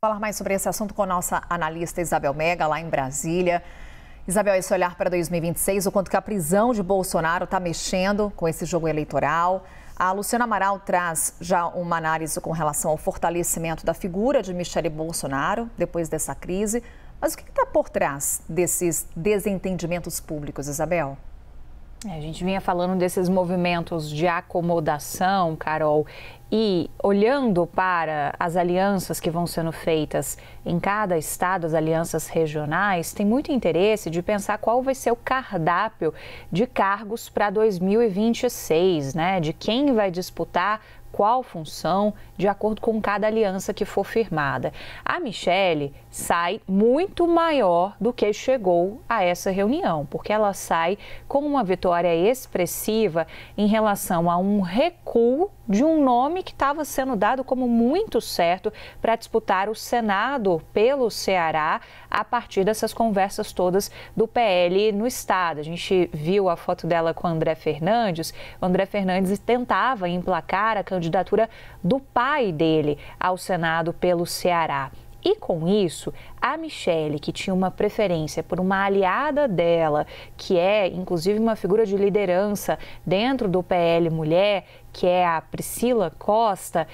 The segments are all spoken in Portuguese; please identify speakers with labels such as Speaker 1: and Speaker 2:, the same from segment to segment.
Speaker 1: Falar mais sobre esse assunto com a nossa analista Isabel Mega, lá em Brasília. Isabel, esse olhar para 2026, o quanto que a prisão de Bolsonaro está mexendo com esse jogo eleitoral. A Luciana Amaral traz já uma análise com relação ao fortalecimento da figura de Michele Bolsonaro depois dessa crise. Mas o que está por trás desses desentendimentos públicos, Isabel?
Speaker 2: A gente vinha falando desses movimentos de acomodação, Carol, e olhando para as alianças que vão sendo feitas em cada estado, as alianças regionais, tem muito interesse de pensar qual vai ser o cardápio de cargos para 2026, né? De quem vai disputar qual função, de acordo com cada aliança que for firmada. A Michele sai muito maior do que chegou a essa reunião, porque ela sai com uma vitória expressiva em relação a um recuo de um nome que estava sendo dado como muito certo para disputar o Senado pelo Ceará a partir dessas conversas todas do PL no estado. A gente viu a foto dela com o André Fernandes. O André Fernandes tentava emplacar a candidatura do pai dele ao Senado pelo Ceará. E com isso, a Michele, que tinha uma preferência por uma aliada dela, que é inclusive uma figura de liderança dentro do PL Mulher, que é a Priscila Costa,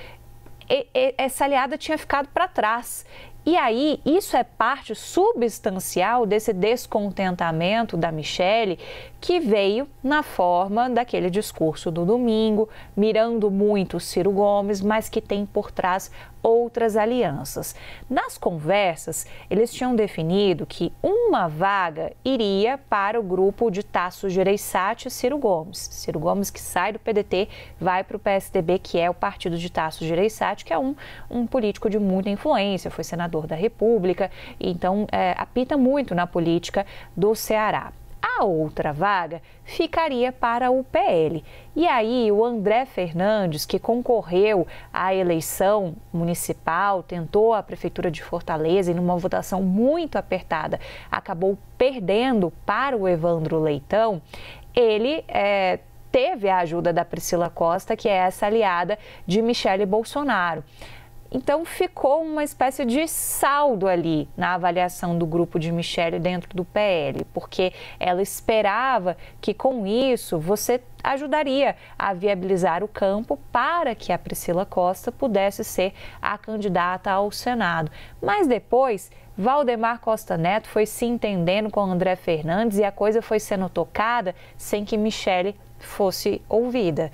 Speaker 2: essa aliada tinha ficado para trás. E aí, isso é parte substancial desse descontentamento da Michele, que veio na forma daquele discurso do domingo, mirando muito Ciro Gomes, mas que tem por trás outras alianças. Nas conversas, eles tinham definido que uma vaga iria para o grupo de Tasso Gereissati e Ciro Gomes. Ciro Gomes, que sai do PDT, vai para o PSDB, que é o partido de Tasso Gereissati, que é um político de muita influência, foi senador da República, então apita muito na política do Ceará. A outra vaga ficaria para o PL. E aí o André Fernandes, que concorreu à eleição municipal, tentou a Prefeitura de Fortaleza e numa votação muito apertada, acabou perdendo para o Evandro Leitão, ele teve a ajuda da Priscila Costa, que é essa aliada de Michele Bolsonaro. Então, ficou uma espécie de saldo ali na avaliação do grupo de Michele dentro do PL, porque ela esperava que, com isso, você ajudaria a viabilizar o campo para que a Priscila Costa pudesse ser a candidata ao Senado. Mas depois, Valdemar Costa Neto foi se entendendo com André Fernandes e a coisa foi sendo tocada sem que Michele fosse ouvida.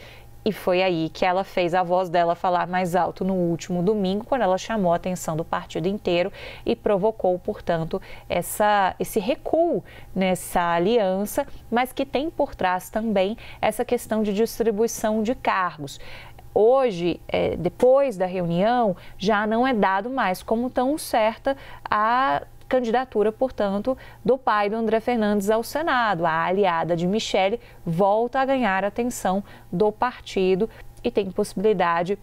Speaker 2: E foi aí que ela fez a voz dela falar mais alto no último domingo, quando ela chamou a atenção do partido inteiro e provocou, portanto, esse recuo nessa aliança, mas que tem por trás também essa questão de distribuição de cargos. Hoje, depois da reunião, já não é dado mais como tão certa a candidatura, portanto, do pai do André Fernandes ao Senado. A aliada de Michele volta a ganhar a atenção do partido e tem possibilidade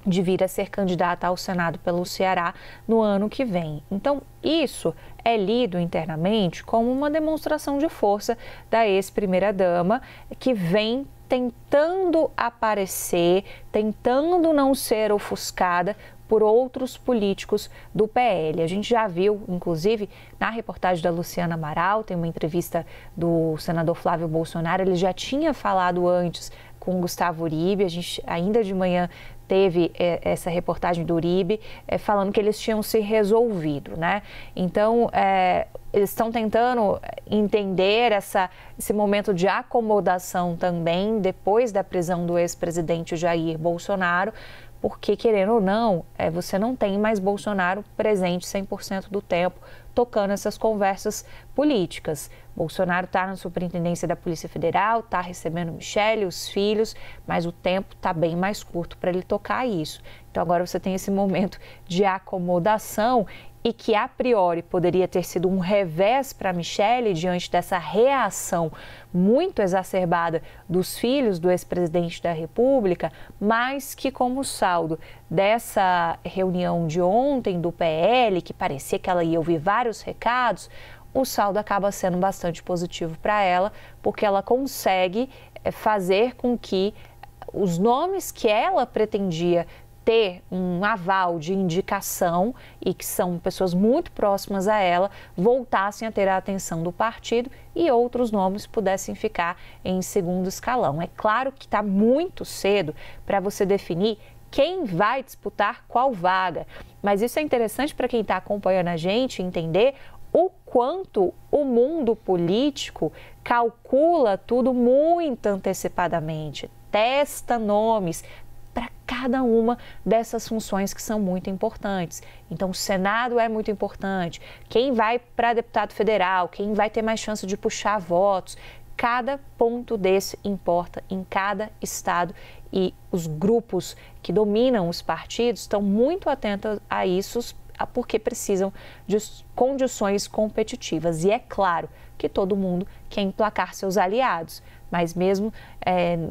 Speaker 2: de vir a ser candidata ao Senado pelo Ceará no ano que vem. Então, isso é lido internamente como uma demonstração de força da ex-primeira-dama, que vem tentando aparecer, tentando não ser ofuscada por outros políticos do PL. A gente já viu, inclusive, na reportagem da Luciana Amaral, tem uma entrevista do senador Flávio Bolsonaro, ele já tinha falado antes com o Gustavo Uribe, a gente ainda de manhã teve essa reportagem do Uribe falando que eles tinham se resolvido, né? Então, eles estão tentando entender esse momento de acomodação também, depois da prisão do ex-presidente Jair Bolsonaro, porque, querendo ou não, você não tem mais Bolsonaro presente 100% do tempo tocando essas conversas políticas. Bolsonaro está na superintendência da Polícia Federal, está recebendo Michele, os filhos, mas o tempo está bem mais curto para ele tocar isso. Então, agora você tem esse momento de acomodação e que, a priori, poderia ter sido um revés para Michele diante dessa reação muito exacerbada dos filhos do ex-presidente da República, mas que, como saldo dessa reunião de ontem do PL, que parecia que ela ia ouvir vários recados, o saldo acaba sendo bastante positivo para ela, porque ela consegue fazer com que os nomes que ela pretendia ter um aval de indicação e que são pessoas muito próximas a ela, voltassem a ter a atenção do partido e outros nomes pudessem ficar em segundo escalão. É claro que está muito cedo para você definir quem vai disputar qual vaga, mas isso é interessante para quem está acompanhando a gente entender o quanto o mundo político calcula tudo muito antecipadamente, testa nomes para cada uma dessas funções que são muito importantes. Então, o Senado é muito importante. Quem vai para deputado federal, quem vai ter mais chance de puxar votos, cada ponto desse importa em cada estado e os grupos que dominam os partidos estão muito atentos a isso porque precisam de condições competitivas. E é claro que todo mundo quer emplacar seus aliados, mas mesmo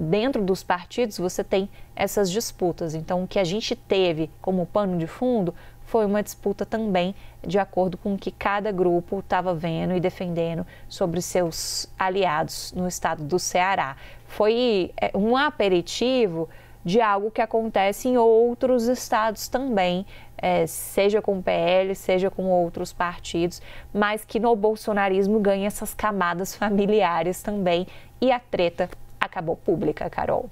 Speaker 2: dentro dos partidos você tem essas disputas. Então, o que a gente teve como pano de fundo foi uma disputa também de acordo com o que cada grupo estava vendo e defendendo sobre seus aliados no estado do Ceará. Foi um aperitivo de algo que acontece em outros estados também, seja com o PL, seja com outros partidos, mas que no bolsonarismo ganha essas camadas familiares também e a treta acabou pública, Carol.